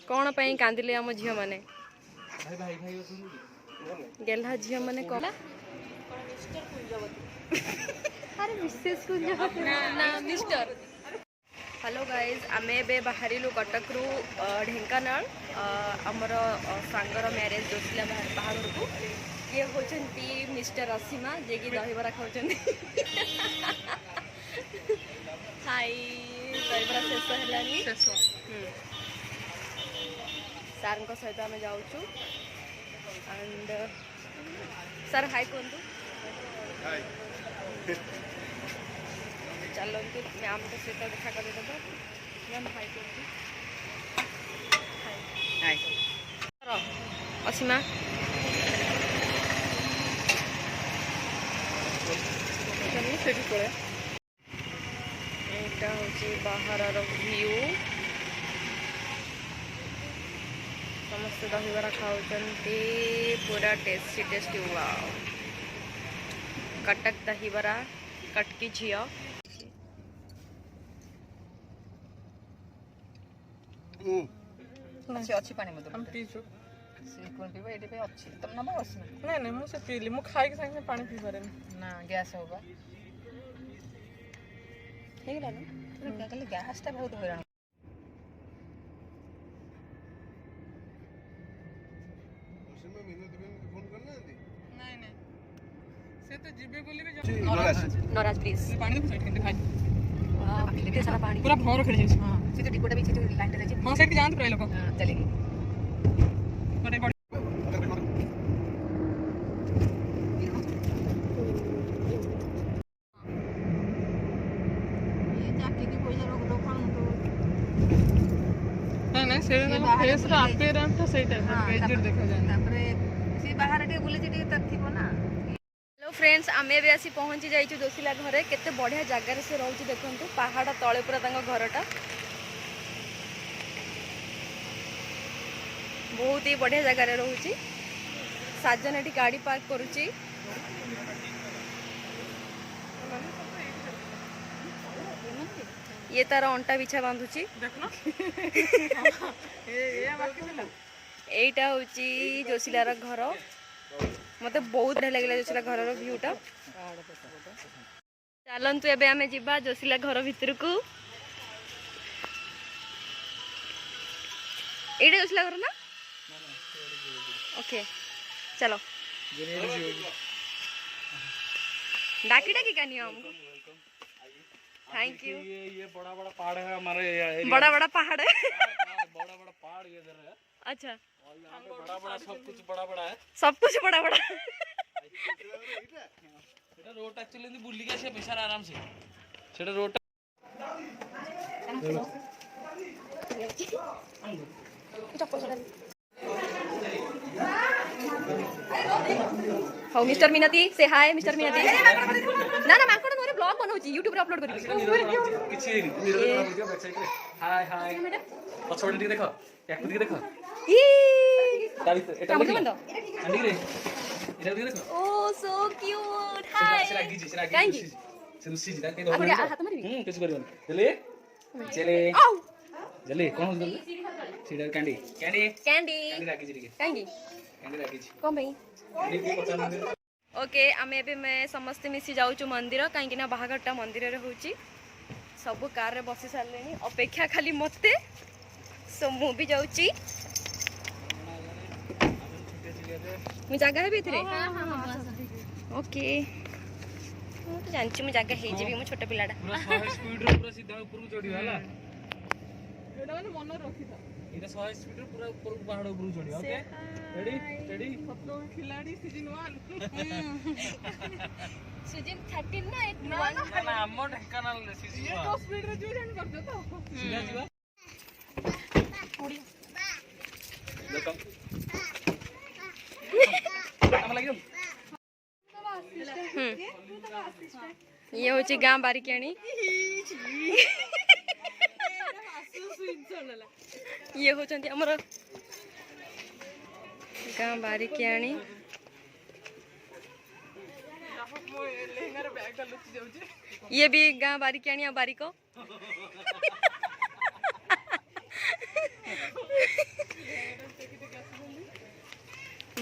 कौन पई कांदिले आम झियो माने गेल्हा झियो माने कहला अरे मिसेस कुंजवती ना मिस्टर। हेलो गाइज आमे बे बाहरिलु कटक रु ढेंकानाल आमर सांगर मैरेज जोशिला बाहर को ये होचंती मिस्टर असीमा जे कि दहीबरा खाउचंती हाय दहीबरा शेष हेलानी सार को सहित आम जाऊँ एंड सर हाय कहतु चलतु मैम को सहित देखा करदे मैम हाय कहतु हाय असीमा यहाँ हूँ बाहर व्यू समस्त दहीबरा खाऊंटे पूरा टेस्टी टेस्टी वाओ कटक दहीबरा कटकी झियो अच्छी पानी मत हम पीचु से कोन पीबो एटे पे अच्छी तुम ना बस नहीं नहीं मु से पीली मु खाई के संगे पानी पी पारे ना गैस होगा ठीक है ना कल गैस टा बहुत हैरान नहीं नहीं से तो जीबे बोली के नराज प्लीज पानी को साइड के खाई वाह कितने सारा पानी पूरा भौर खेल जाई हां से तो टिकोटा बीच से लाइन रे हां साइड के जान प्राय लोग हां चलेगी बड़े बड़े ये जाके की कोई जगह तो खान तो नहीं से फेस रा अपीयरेंस तो सही टाइप एजेड देखा जाए तापरे से बाहर टे बुले जे तक थिबो ना। हेलो फ्रेंड्स आमे भी आसी पहुंची जाइछु जोशिला घरे केते बढ़िया जगह से रहउची देखंतु पहाड़ तळे पूरा तांग घरटा बहुत ही बढ़िया जगह रे रहउची साजन एठी गाड़ी पार्क करूची ये तार अंटा बिछा बांधुची देखना ये बाकी मिला एटा होची जोशिलार घर मते बहुत बढ़िया लगे जोशिला घर व्यूटा चलतु एबे आमे जिबा जोशिला घर भितर को एटा जोशिला घर ना ओके चलो डाकी डाकी कानी हमको थैंक यू ये बड़ा बड़ा पहाड़ है हमारे बड़ा बड़ा पहाड़ है बड़ा बड़ा पहाड़ ये इधर है अच्छा और यहाँ पे बड़ा बड़ा सब कुछ बड़ा बड़ा है सब कुछ बड़ा बड़ा सेटा रोड एक्चुअली नहीं बुल्ली के से बेचारा आराम से सेटा रोड हाउ मिस्टर मिनती से हाय मिस्टर मिनती ना ना माकड़ मोरे ब्लॉग बनाउची YouTube रे अपलोड करिबी किछि नहीं मेरे वीडियो बैक साइड रे हाय हाय पछोड़ दी देखो एक दी देखो ई ताली एटा बंद अंडी रे एटा दी देखो ओ सो क्यूट हाय से लागी से कांगी से रुसी जी के अपन हाथ मारबी किछ करबन चले चले आउ जल्दी कौन हो जल्दी सीधा कैंडी कैंडी कैंडी कैंडी राखी जी कांगी कैंडी राखी जी कोन भाई कैंडी के पचान ओके आमे भी मैं समस्त मिसी जाऊँ मंदिर कहीं बाहाघरटा मंदिर रे होची सब कार रे बसी सारे अपेक्षा खाली मते सो मु भी जाऊँगी मु जगह है भी ओके मु तो जानची मु जगह हे जेबी मु छोटा पिलाडा पूरा 100 स्पीड रे पूरा सीधा ऊपर को चढ़ी वाला एटा माने मन रखी था इधर 100 स्पीड रे पूरा ऊपर को पहाड़ ऊपर चढ़ी ओके रेडी रेडी खतरों के खिलाड़ी सीजन 1 सीजन 13 ना 81 ना हम ढेंकानाल सीजन ये तो स्पीड रे जो जान कर दो तो सीधा जीवा पूरी देखो हम लगे ये होची गां बारिकियाणी ये होचंती हमर गां बारिकियाणी ये भी गां बारिकियाणी बारिको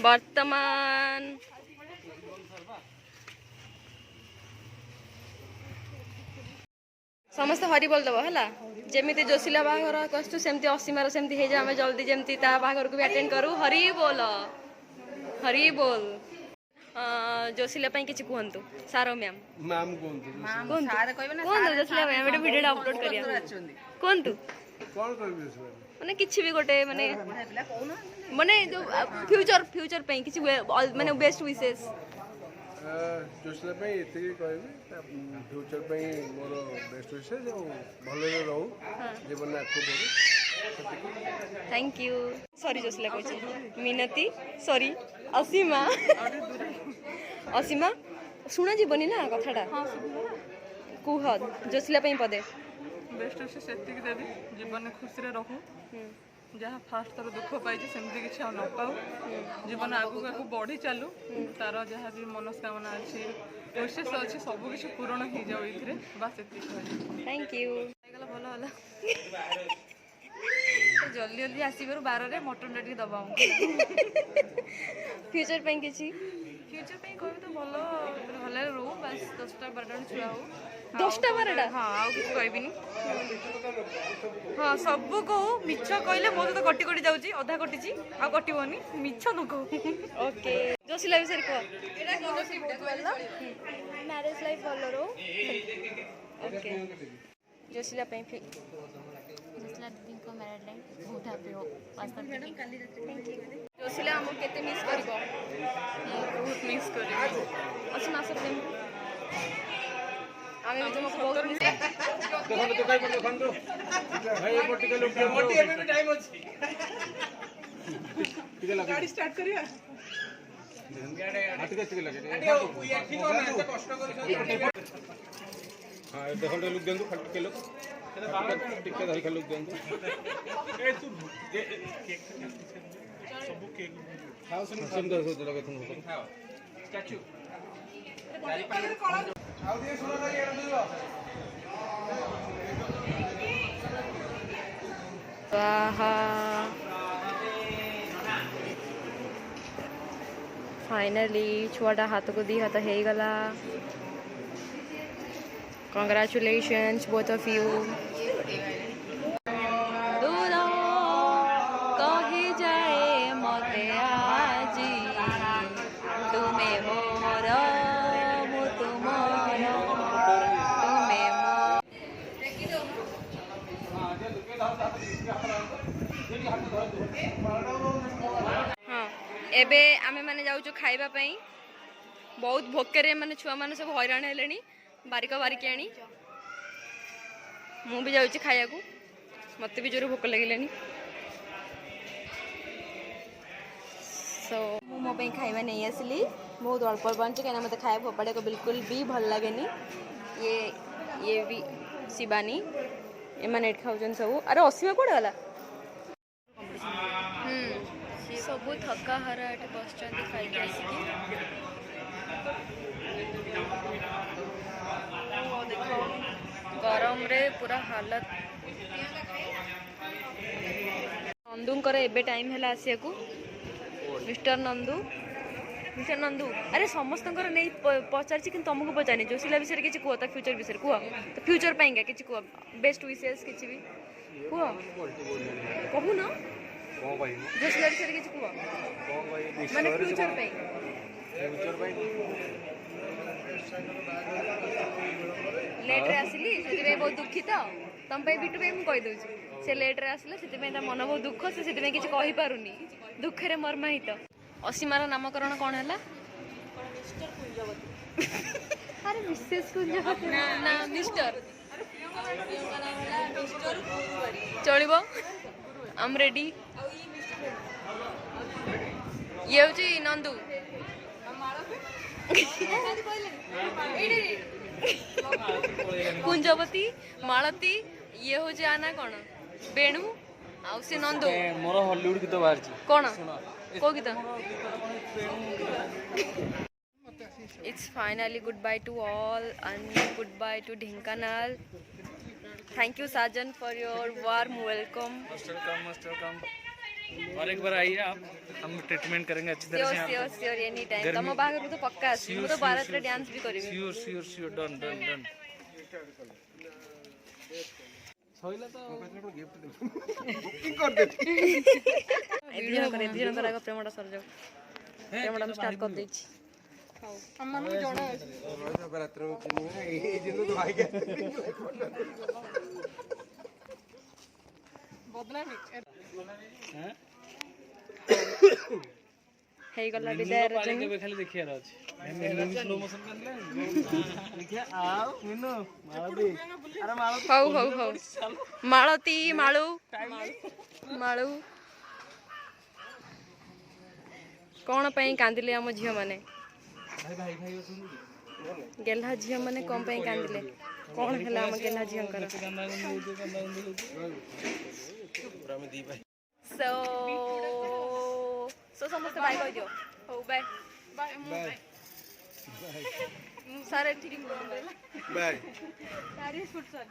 वर्तमान समस्त हरि बोल दब है जमी जोशीला बाहर कस्तु सेमती असीमार सेमती हो जाए जल्दी जमती बाहर को भी अटेंड करूँ हरि बोल हरि बोल जोशीला किसी कहतु सार मैम मैम जोशीला मैम गोटे वीडियो अपलोड करिया कहतु माने किछि भी गोटे माने माने जो फ्यूचर फ्यूचर पे किछि माने बेस्ट विशेस जोशीला पे एते कहबी फ्यूचर पे मोर बेस्ट विशेस जो भले रहू जीवन में आको बढ़ू थैंक यू सॉरी जोशीला कहछि मिनती सॉरी असीमा असीमा शुणा जीवनी ना कथाटा कुह जोशीला पे पदे बेस्ट विशेष एतिक देवी जीवन में खुशी रहू जहाँ फास्ट थर दुख पाई सेमती किसी न पाऊ जीवन आगू आगू बढ़ी चलू तार जहाँ भी मनस्कामना अच्छी विशेष अच्छी सब किसी पूरण हो जाऊ ये बास थैंक यू भल भल जल्दी जल्दी आसबार 12 रे मटन टे दबा फ्यूचर पे किसी फ्यूचर पे कह तो भल भल रो बस 10टा 12टा छुआ हो 10टा 12टा हाँ आउ किसी कहबिनी हाँ सब कहू मिछ कहले मो तो कटी कटी जाऊँ अधा कटी आ कटोनी मिछ न कहू ओके जोशीला विषय कह मैरिज लाइफ भल रो ओके जोशीला जोशीला दीदी को मैरिड लाइफ बहुत हैप्पी हो जोशीला हमको केते मिस करबो बहुत मिस कर असना सब दिन आमे भी तुमको बहुत मिस देखो तो काय देखन तो भाई एक टिके लोग मोटी एबे भी टाइम अछि टिके लगा गाड़ी स्टार्ट करिया टिके लगे ये ठीक हो ना एते कष्ट करू हां देखन तो लोग देंदु खाली टिके लोग टिके धरि खाली लोग देंदु ए तू सब केक खाओ सुंदर से लगे तुम खाओ स्टैचू चारि पांच आओ दिए सुनो लगे यार दियो स्वाहा फाइनली छुआटा हाथ को दी हाथ हो गला कंग्रेचुलेशंस बोथ ऑफ यू कहे जाए मते आजी तुम्हें मोर मु तुमर तुम्हें हाँ एबे आमे माने जाउछु खाइबा पई बहुत भोकरे माने छुआ माने सब हैरान हेलेनी बारिका बारिकी आनी मु भी जाउछि खाइया को मते भी जोर भोक लागिलानी सो मु मो पे खाइबा नहीं आसली बहुत अल्प अल्प आनी कहीं मत खाया फोपाड़े को बिल्कुल भी भल लगेनी ये भी शिवानी एमाने खाऊन सब अरे असीमा कौन गला सब थका हारा ये बस खाई आसिकी गरम रे पूरा हालत नंदूंकर एबे टाइम है आसिया को मिस्टर नंदू अरे समस्त नहीं पचार कि तुमको पचारे जोशीला विषय किसी कह तो फ्यूचर विषय कह तो फ्यूचर पाइंका किसी कह बेस्ट विशेष किसी भी कह कहून जोशीला विषय किसी कह माने फ्यूचर लेट रे आसिली से बहुत दुखित तुम बिटू भाई मुझे कहीदे से लेट रे आसला से मन बहुत दुख से किसी कही पारुनी दुखे मर्माहित असीमार नामकरण कौन है अरे मिसेस कुंजवती ना मिस्टर चलो आई एम रेडी ये हूँ नंदू कुंजवती मालती ये हूँ आना कौन बेणु आउ से नंदू मोर हॉलीवुड गीत बाहर कौन को गीत It's finally goodbye to all and goodbye to Dhenkanal. Thank you Sajan for your warm welcome. Most welcome. और एक बार आइए आप, हम ट्रीटमेंट करेंगे अच्छी तरह से। श्योर श्योर एनी टाइम तम बाहर तो पक्का आसी मु तो बारात रे डांस भी करिवे। Sure sure sure done done done. सहिला तो गिफ्ट बुकिंग कर दे। एदी जन करा प्रेमडा सर जाऊ प्रेमडा स्टार्ट कर देछि। ଆମମାନଙ୍କୁ ଜଣା ଅଛି रात्र में ए दिन तो भाई के ବଦନାମୀ हेई गला विदाय रे जंग केबे खाली देखियार अछि। मिनू स्लो मोशन करले देखिया आओ मिनू मालती अरे मालती हौ मालती माळू माळू कौन पई कांदिले हम झियो माने भाई भाई भाई सुन गेल्हा झियो माने कौन पई कांदिले कौन हला हम गेल्हा झियो कर गंदा गंदा पूरा में दी भाई। सो समस्त बाय कह दियो हो बाय बाय सारे ठीक बाय सारे फुट सर